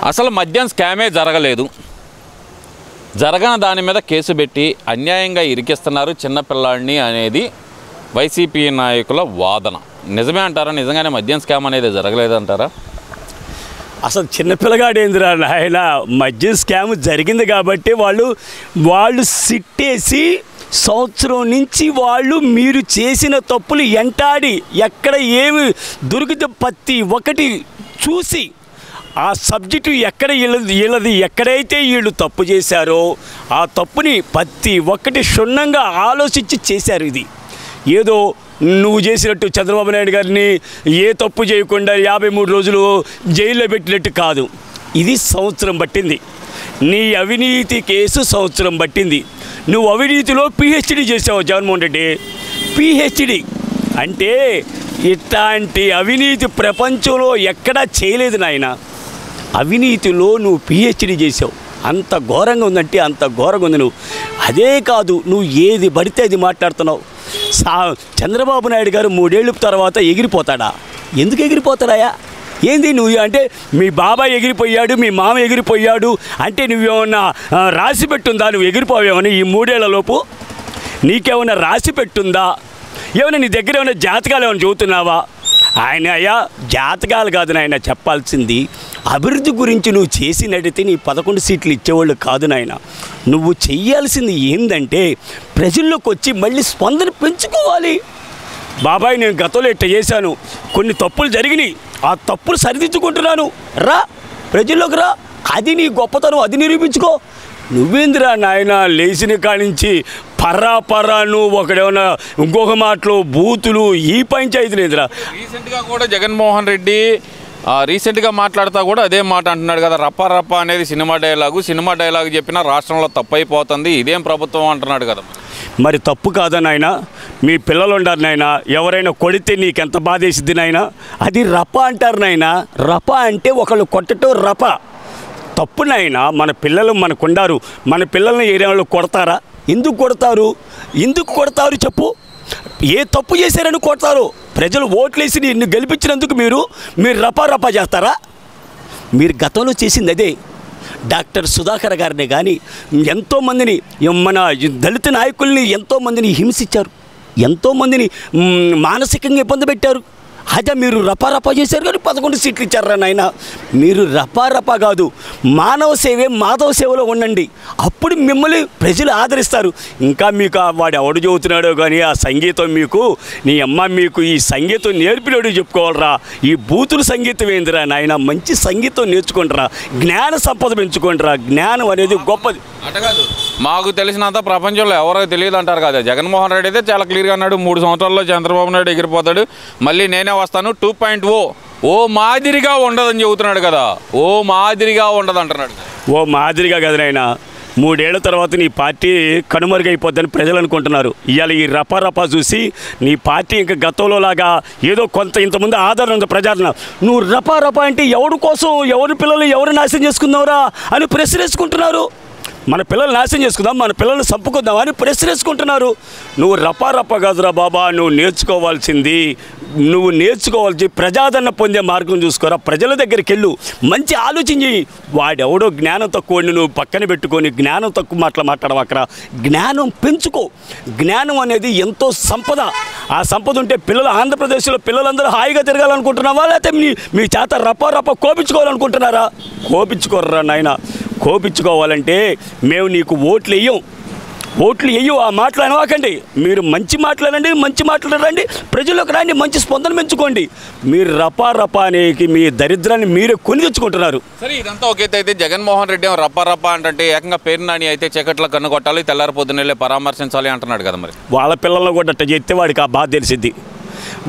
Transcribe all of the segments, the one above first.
అసలు మద్యం స్కామే జరగలేదు, జరగని దాని మీద కేసు పెట్టి అన్యాయంగా ఇరికిస్తున్నారు చిన్నపిల్లాడిని అనేది వైసీపీ నాయకుల వాదన. నిజమే అంటారా? నిజంగానే మద్యం స్కామ్ అనేది జరగలేదంటారా? అసలు చిన్నపిల్లగాడేందిరా ఆయన, మద్యం స్కామ్ జరిగింది కాబట్టి వాళ్ళు సిట్టేసి సంవత్సరం నుంచి మీరు చేసిన తప్పులు ఎంటాడి ఎక్కడ ఏమి దొరికితే ప్రతి ఒకటి చూసి ఆ సబ్జెక్టు ఎక్కడ వీళ్ళది ఎక్కడైతే వీళ్ళు తప్పు చేశారో ఆ తప్పుని ప్రతి ఒక్కటి క్షుణ్ణంగా ఆలోచించి చేశారు. ఇది ఏదో నువ్వు చేసినట్టు చంద్రబాబు నాయుడు గారిని ఏ తప్పు చేయకుండా 53 రోజులు జైల్లో పెట్టినట్టు కాదు. ఇది సంవత్సరం పట్టింది. నీ అవినీతి కేసు సంవత్సరం పట్టింది. నువ్వు అవినీతిలో PhD చేసావు జగన్మోహన్ రెడ్డి. PhD అంటే ఇట్లాంటి అవినీతి ప్రపంచంలో ఎక్కడా చేయలేదు నాయన. అవినీతిలో నువ్వు PhD చేసావు. అంత ఘోరంగా ఉందంటే అంత ఘోరంగా ఉంది. నువ్వు అదే కాదు, నువ్వు ఏది పడితే అది మాట్లాడుతున్నావు. చంద్రబాబు నాయుడు గారు 3 ఏళ్ళ తర్వాత ఎగిరిపోతాడా? ఎందుకు ఎగిరిపోతాడాయా? ఏంది నువ్వు అంటే మీ బాబాయ్ ఎగిరిపోయాడు, మీ మామ ఎగిరిపోయాడు అంటే నువ్వేమన్నా రాసి పెట్టుందా? నువ్వు ఎగిరిపోయావని ఈ 3 ఏళ్లలోపు నీకేమన్నా రాసి పెట్టుందా? ఏమైనా నీ దగ్గర ఏమైనా జాతకాలు ఏమైనా చదువుతున్నావా? ఆయన అయ్యా జాతకాలు కాదు నాయన చెప్పాల్సింది, అభివృద్ధి గురించి నువ్వు చేసినట్టయితే నీ 11 సీట్లు ఇచ్చేవాళ్ళు కాదు నాయన. నువ్వు చెయ్యాల్సింది ఏంటంటే ప్రజల్లోకి వచ్చి మళ్ళీ స్పందన పెంచుకోవాలి. బాబాయ్ నేను గతంలో ఇట్ట చేశాను, కొన్ని తప్పులు జరిగినాయి, ఆ తప్పులు సరిదిద్దుకుంటున్నాను, రా ప్రజల్లోకి రా, అది నీ గొప్పతనం, అది నిరూపించుకో. నువ్వేందిరా నాయన లేచిన కానించి పర్రా నువ్వు ఒకడేమన్నా ఇంకొక మాటలు బూతులు ఈ పంచాయతీ లేదురా. రీసెంట్గా కూడా జగన్మోహన్ రెడ్డి రీసెంట్గా మాట్లాడుతూ కూడా అదే మాట అంటున్నాడు కదా, రప్ప అనేది సినిమా డైలాగు చెప్పినా రాష్ట్రంలో తప్పు అయిపోతుంది, ఇదేం ప్రభుత్వం అంటున్నాడు కదా. మరి తప్పు కాదా నాయన? మీ పిల్లలు ఉండారు నాయన, ఎవరైనా కొడితే నీకెంత బాధేసిద్ది నాయన? అది రప అంటారు నాయన. రప అంటే ఒకళ్ళు కొట్టటం రప. తప్పు నాయన. మన పిల్లలు మనకుండారు, మన పిల్లల్ని ఏరియాలో కొడతారా? ఎందుకు కొడతారు చెప్పు? ఏ తప్పు చేశారని కొడతారు? ప్రజలు ఓట్లేసి నిన్ను గెలిపించినందుకు మీరు రపా చేస్తారా? మీరు గతంలో చేసింది అదే. డాక్టర్ సుధాకర్ గారిని కానీ ఎంతోమందిని, మన దళిత నాయకుల్ని ఎంతోమందిని హింసించారు, ఎంతోమందిని మానసికంగా ఇబ్బంది పెట్టారు. అదే మీరు రపా చేశారు కానీ 11 సీట్లు ఇచ్చారా నాయన. మీరు రపా కాదు, మానవ సేవే మాధవ సేవలో ఉండండి, అప్పుడు మిమ్మల్ని ప్రజలు ఆదరిస్తారు. ఇంకా మీకు వాడు ఎవడు చదువుతున్నాడో కానీ ఆ సంగీతం నీ అమ్మ మీకు ఈ సంగీతం నేర్పినోడు చెప్పుకోవాలరా. ఈ బూతుల సంగీతం ఏందిరా నాయన? మంచి సంగీతం నేర్చుకుంటారా, జ్ఞాన సంపద పెంచుకుంటారా. జ్ఞానం అనేది గొప్పది. అటకాదు, మాకు తెలిసినంత ప్రపంచంలో ఎవరో తెలియదు అంటారు కదా. జగన్మోహన్ రెడ్డి అయితే చాలా క్లియర్గా అన్నాడు, 3 సంవత్సరాల్లో చంద్రబాబు నాయుడు ఎగిరిపోతాడు, మళ్ళీ నేనే వస్తాను 2.0 ఓ మాదిరిగా ఉండదని చెబుతున్నాడు కదా. ఓ మాదిరిగా ఉండదు అంటున్నాడు. ఓ మాదిరిగా కదా నాయన. 3 ఏళ్ల తర్వాత నీ పార్టీ కనుమరుగైపోద్దని ప్రజలు అనుకుంటున్నారు. ఇవాళ ఈ రపా చూసి నీ పార్టీ ఇంకా గతంలో లాగా ఏదో కొంత ఇంతకుముందు ఆదరణ ఉంది ప్రజాదరణ. నువ్వు రపా అంటే ఎవరి కోసం, ఎవరి పిల్లలు ఎవరు నాశనం చేసుకుందావురా అని ప్రశ్నేసుకుంటున్నారు. మన పిల్లలు నాశనం చేసుకుందాం, మన పిల్లల్ని చంపుకుందాం అని ప్రశ్నేసుకుంటున్నారు. నువ్వు రపా కాదురా బాబా. నువ్వు నేర్చుకోవాల్సి ప్రజాదరణ పొందే మార్గం చూసుకోరా. ప్రజల దగ్గరికి వెళ్ళు, మంచి ఆలోచించి. వాడెవడో జ్ఞానం తక్కువ నువ్వు పక్కన పెట్టుకొని జ్ఞానం తక్కువ మాట్లాడవక్కరా. జ్ఞానం పెంచుకో. జ్ఞానం అనేది ఎంతో సంపద. ఆ సంపద ఉంటే పిల్లలు ఆంధ్రప్రదేశ్లో పిల్లలందరూ హాయిగా తిరగాలనుకుంటున్నావా, లేకపోతే మీ చేత రపా కోపించుకోవాలనుకుంటున్నారా? కోపించుకోర్రా నాయన. కోపించుకోవాలంటే మేము నీకు ఓట్లు వేయం. ఆ మాటలు అనవాకండి. మీరు మంచి మాట్లాడండి, ప్రజల్లోకి రండి, మంచి స్పందన పెంచుకోండి. మీరు రపా అనేది మీ దరిద్రాన్ని మీరే కొని తెచ్చుకుంటున్నారు. సరే, ఇదంతా ఒకేతే అయితే జగన్మోహన్ రెడ్డి రపా అంటే ఏకంగా పేరు నాని అయితే చీకట్లో కన్ను కొట్టాలి, తెల్లారి పొద్దున్నెళ్ళి పరామర్శించాలి అంటున్నాడు కదా. మరి వాళ్ళ పిల్లలను కూడా అట్ట చేస్తే వాడికి ఆ బాధ తెలిసిద్ది.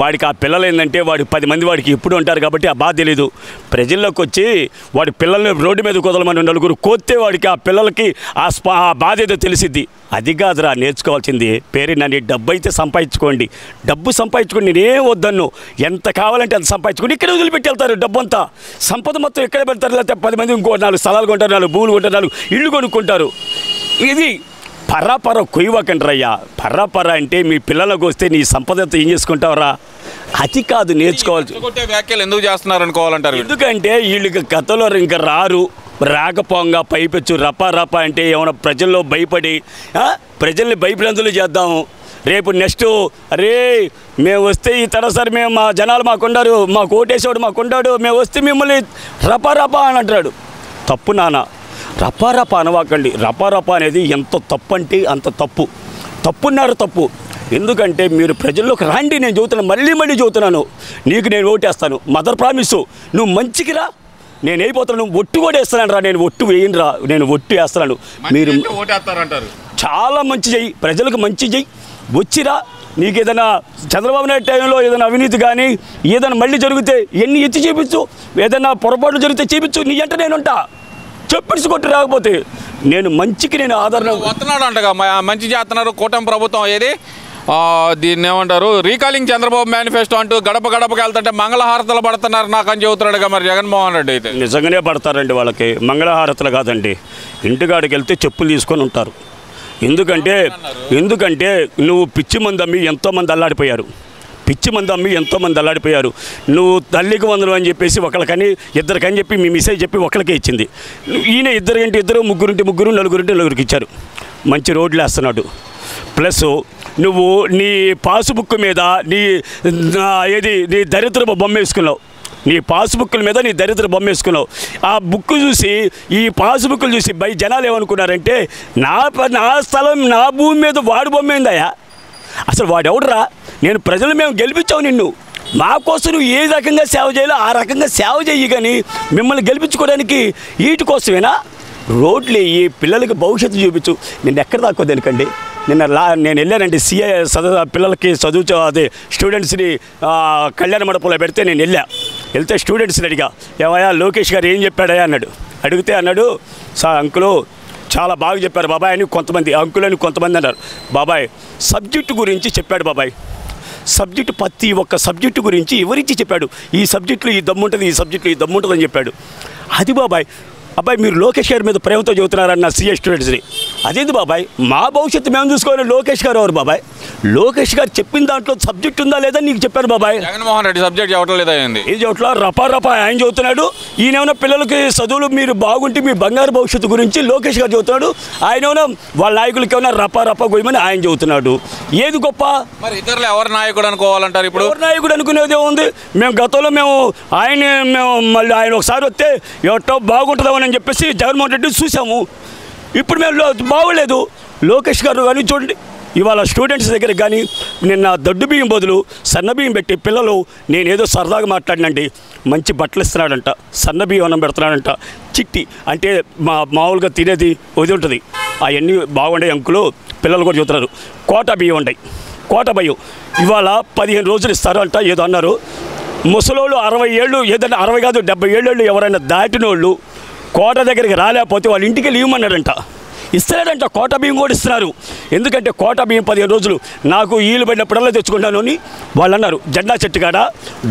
వాడికి ఆ పిల్లలు ఏంటంటే 10 మంది వాడికి ఎప్పుడు ఉంటారు కాబట్టి ఆ బాధ తెలీదు. ప్రజల్లోకి వచ్చి వాడి పిల్లల్ని రోడ్డు మీద కుదలమని 4 కోస్తే వాడికి ఆ పిల్లలకి ఆ బాధ ఏదో తెలిసిద్ది. అది కాదురా నేర్చుకోవాల్సింది. పేరు నన్ను డబ్బు అయితే సంపాదించుకోండి, డబ్బు సంపాదించుకోండి, నేనేం వద్దన్ను. ఎంత కావాలంటే అంత సంపాదించుకోండి. ఇక్కడ వదిలిపెట్టి వెళ్తారు డబ్బు అంతా. సంపద మొత్తం ఎక్కడ పెడతారు? లేకపోతే 10 మంది ఇంకో 4 స్థలాలు కొంటారు, 4 భూములు కొంటారు, 4 ఇళ్ళు కొనుక్కుంటారు. ఇది పర్ర కొయ్యవకండి రయ్యా. పర్ర అంటే మీ పిల్లలకు వస్తే నీ సంపదతో ఏం చేసుకుంటావురా? అది కాదు నేర్చుకోవాల్సి. వ్యాఖ్యలు ఎందుకు చేస్తున్నారు అనుకోవాలంటారు? ఎందుకంటే వీళ్ళకి గతంలో ఇంకా రాకపోంగా పైపెచ్చు రపా అంటే ఏమైనా ప్రజల్లో భయపడి ప్రజల్ని భయపడేందులో చేద్దాము. రేపు నెక్స్ట్ అరే మేము వస్తే ఈ తరసరి మేము మా జనాలు మాకుండారు, మాకు ఓటేసేవాడు మాకుండాడు, మేము వస్తే మిమ్మల్ని రపా అని అంటాడు. తప్పు నాన్న, రపా అనవాకండి. రపా అనేది ఎంత తప్పు అంటే అంత తప్పున్నారు తప్పు. ఎందుకంటే మీరు ప్రజల్లోకి రాండి. నేను చెబుతున్నాను, మళ్ళీ చెబుతున్నాను, నీకు నేను ఓటేస్తాను. మదర్ ప్రామిస్, నువ్వు మంచికి రా, నేను అయిపోతాను. నువ్వు ఒట్టు కూడా వేస్తున్నాను రా, నేను ఒట్టు వేయను రా, నేను ఒట్టు వేస్తున్నాను. మీరు ఓటేస్తారంటారు. చాలా మంచి చెయ్యి, ప్రజలకు మంచి చెయ్యి, వచ్చిరా. నీకు ఏదైనా చంద్రబాబు నాయుడు టైంలో ఏదైనా అవినీతి కానీ ఏదైనా మళ్ళీ జరిగితే ఎన్ని ఎత్తి చేపించు, ఏదైనా పొరపాట్లు జరిగితే చేపించు, నీ అంటే నేనుంటా. చెప్పించుకొట్టి రాకపోతే నేను మంచికి నేను ఆదరణ వస్తున్నాడు అంటగా, మంచి చేస్తున్నారు కూటమి ప్రభుత్వం. ఏది దీన్ని ఏమంటారు, రీకాలింగ్ చంద్రబాబు మేనిఫెస్టో అంటూ గడప గడపకి వెళ్తుంటే మంగళహారతలు పడుతున్నారు నాకు అని చెబుతున్నాడుగా మరి జగన్మోహన్ రెడ్డి. అయితే నిజంగానే పడతారండి. వాళ్ళకి మంగళహారతలు కాదండి, ఇంటికాడికి వెళ్తే చెప్పులు తీసుకొని ఉంటారు. ఎందుకంటే నువ్వు పిచ్చి మంది అమ్మి ఎంతోమంది అల్లాడిపోయారు. నువ్వు తల్లికి వందలు అని చెప్పేసి ఒకళ్ళకని ఇద్దరికని చెప్పి మీ మిస్సేజ్ చెప్పి ఒకళ్ళకే ఇచ్చింది. ఈయన ఇద్దరు, ముగ్గురు, నలుగురికి ఇచ్చారు. మంచి రోడ్లు వేస్తున్నాడు. ప్లస్ నువ్వు నీ పాస్బుక్ మీద నీ దరిద్రపు బొమ్మ వేసుకున్నావు. నీ పాస్బుక్ల మీద నీ దరిద్ర బొమ్మ వేసుకున్నావు. ఆ బుక్ చూసి, ఈ పాస్బుక్లు చూసి జనాలు ఏమనుకున్నారంటే నా స్థలం నా భూమి మీద వాడు బొమ్మ ఏందయ్యా, అసలు వాడెవడరా? మేము గెలిపించావు నిన్ను, మా కోసం నువ్వు ఏ రకంగా సేవ చేయాలో ఆ రకంగా సేవ చెయ్యి, కానీ మిమ్మల్ని గెలిపించుకోవడానికి వీటి కోసమేనా? రోడ్లు వేయి, పిల్లలకి భవిష్యత్తు చూపించు. నేను ఎక్కడ దాక్కో దేనికండి, నేను వెళ్ళానండి సిఐ పిల్లలకి అదే స్టూడెంట్స్ని కళ్యాణ మండపంలో పెడితే నేను వెళ్తే స్టూడెంట్స్ని అడిగా, ఏమయ్యా లోకేష్ గారు ఏం చెప్పాడయా అన్నాడు. అడిగితే అన్నాడు, సార్ అంకులు చాలా బాగా చెప్పారు బాబాయ్ అని కొంతమంది, అంకులు అని కొంతమంది అన్నారు. బాబాయ్ సబ్జెక్టు గురించి చెప్పాడు బాబాయ్, ప్రతి ఒక్క సబ్జెక్టు గురించి వివరించి చెప్పాడు. ఈ సబ్జెక్టులో ఈ దమ్ముంటుంది, ఈ సబ్జెక్టులో ఈ దమ్ముంటుంది అని చెప్పాడు. అది బాబాయ్. అబ్బాయి మీరు లోకేష్ గారి మీద ప్రేమతో చెబుతున్నారన్న సిఏ స్టూడెంట్స్ని. అదేంది బాబాయ్, మా భవిష్యత్తు మేము చూసుకోవాలి. లోకేష్ గారు ఎవరు బాబాయ్? లోకేష్ గారు చెప్పిన దాంట్లో సబ్జెక్ట్ ఉందా లేదా నీకు చెప్పాను బాబాయ్. జగన్మోహన్ రెడ్డి సబ్జెక్ట్ చెప్పడం లేదా? ఏం చోట్ల రపా ఆయన చదువుతున్నాడు. ఈయనేమన్నా పిల్లలకి చదువులు మీరు బాగుంటే మీ బంగారు భవిష్యత్తు గురించి లోకేష్ గారు చదువుతున్నాడు. ఆయనేమన్నా వాళ్ళ నాయకులకి ఏమన్నా రపా గోయమని ఆయన చదువుతున్నాడు. ఏది గొప్ప? మరి ఇద్దరు ఎవరు నాయకుడు అనుకోవాలంటారు? ఇప్పుడు ఎవరు నాయకుడు అనుకునేది ఏముంది? మేము గతంలో మేము మళ్ళీ ఆయన ఒకసారి వస్తే ఎవటో బాగుంటుందామని చెప్పేసి జగన్మోహన్ రెడ్డి చూసాము. ఇప్పుడు మేము బాగోలేదు. లోకేష్ గారు కానీ చూడండి, ఇవాళ స్టూడెంట్స్ దగ్గరికి కానీ నిన్న దొడ్డు బియ్యం బదులు సన్న బియ్యం పెట్టి పిల్లలు, నేనేదో సరదాగా మాట్లాడినండి, మంచి బట్టలు ఇస్తున్నాడంట, సన్న బియ్యం అన్నం పెడుతున్నాడంట, చిట్టి అంటే మామూలుగా తినేది అది ఉంటుంది, అవన్నీ బాగుండే అంకులు పిల్లలు కూడా చూస్తున్నారు. కోట బియ్యం ఉంటాయి, కోట బియ్యం ఇవాళ 15 రోజులు ఇస్తారు అంట ఏదో అన్నారు. ముసలోళ్ళు 60 ఏళ్ళు, ఏదైనా 60 కాదు 70 ఏళ్ళు ఎవరైనా దాటినోళ్ళు కోట దగ్గరికి రాలేకపోతే వాళ్ళ ఇంటికి ఇవ్వమన్నాడంట. ఇస్తున్నాడంట, కోట బియ్యం కూడా ఇస్తున్నారు. ఎందుకంటే కోట బియ్యం 15 రోజులు నాకు ఈలు పడినప్పుడల్లా తెచ్చుకుంటాను అని వాళ్ళు అన్నారు. జెండా చెట్టు కాడ,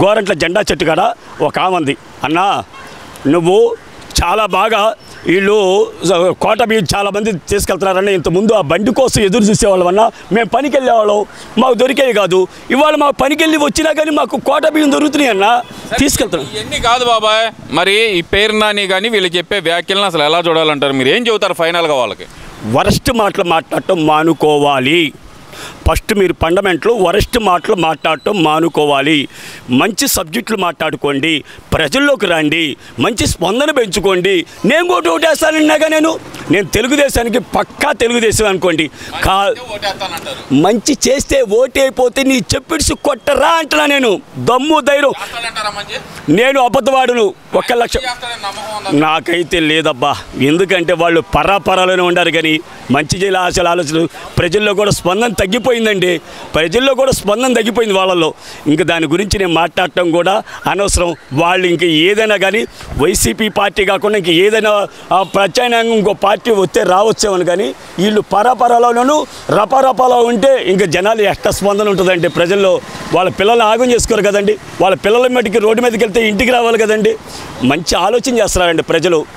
గోరంట్ల జెండా చెట్టు కాడ ఒక ఆమంది, అన్నా నువ్వు చాలా బాగా వీళ్ళు కోట బియ్యం చాలామంది తీసుకెళ్తున్నారన్న, ఇంతకుముందు ఆ బండి కోసం ఎదురు చూసేవాళ్ళం అన్నా, మేము పనికి వెళ్ళేవాళ్ళం, మాకు దొరికేవి కాదు. ఇవాళ మాకు పనికి వెళ్ళి వచ్చినా కానీ మాకు కోట బియ్యం దొరుకుతున్నాయి అన్న, తీసుకెళ్తున్నాం. ఇవన్నీ కాదు బాబాయ్, మరి ఈ పేరు నాని కానీ వీళ్ళు చెప్పే వ్యాఖ్యలను అసలు ఎలా చూడాలంటారు? మీరు ఏం చెబుతారు ఫైనల్గా వాళ్ళకి? వరస్ట్ మాటలు మాట్లాడటం మానుకోవాలి. ఫస్ట్ మీరు ఫండమెంట్లో వరస్ట్ మాటలు మాట్లాడటం మానుకోవాలి. మంచి సబ్జెక్టులు మాట్లాడుకోండి, ప్రజల్లోకి రండి, మంచి స్పందన పెంచుకోండి. నేను కూడా ఓటేస్తానన్నాగా, నేను తెలుగుదేశానికి పక్కా తెలుగుదేశం అనుకోండి. మంచి చేస్తే ఓటైపోతే నీ చెప్పిడిసి కొట్టరా అంటున్నా. నేను దమ్ము ధైర్యం, నేను అబద్ధవాడును 1 లక్ష నాకైతే లేదబ్బా. ఎందుకంటే వాళ్ళు పరాపరాలోనే ఉండారు, కానీ మంచి చేయాలి ఆలోచనలు. ప్రజల్లో కూడా స్పందన తగ్గిపోయిందండి, తగ్గిపోయింది వాళ్ళల్లో. ఇంకా దాని గురించి నేను మాట్లాడటం కూడా అనవసరం. వాళ్ళు ఇంక ఏదైనా కానీ వైసీపీ పార్టీ కాకుండా ఇంక ఏదైనా ప్రత్యామ్నాయంగా ఇంకో పార్టీ వస్తే రావచ్చేమని, కానీ వీళ్ళు పరాపరాలోనూ రపారపాలో ఉంటే ఇంకా జనాలు ఎట్లా స్పందన ఉంటుందండి ప్రజల్లో. వాళ్ళ పిల్లలు ఆగం చేసుకోరు కదండి, వాళ్ళ పిల్లల మటుకి రోడ్డు మీదకి వెళ్తే ఇంటికి రావాలి కదండి. మంచి ఆలోచన చేస్తున్నారండి ప్రజలు.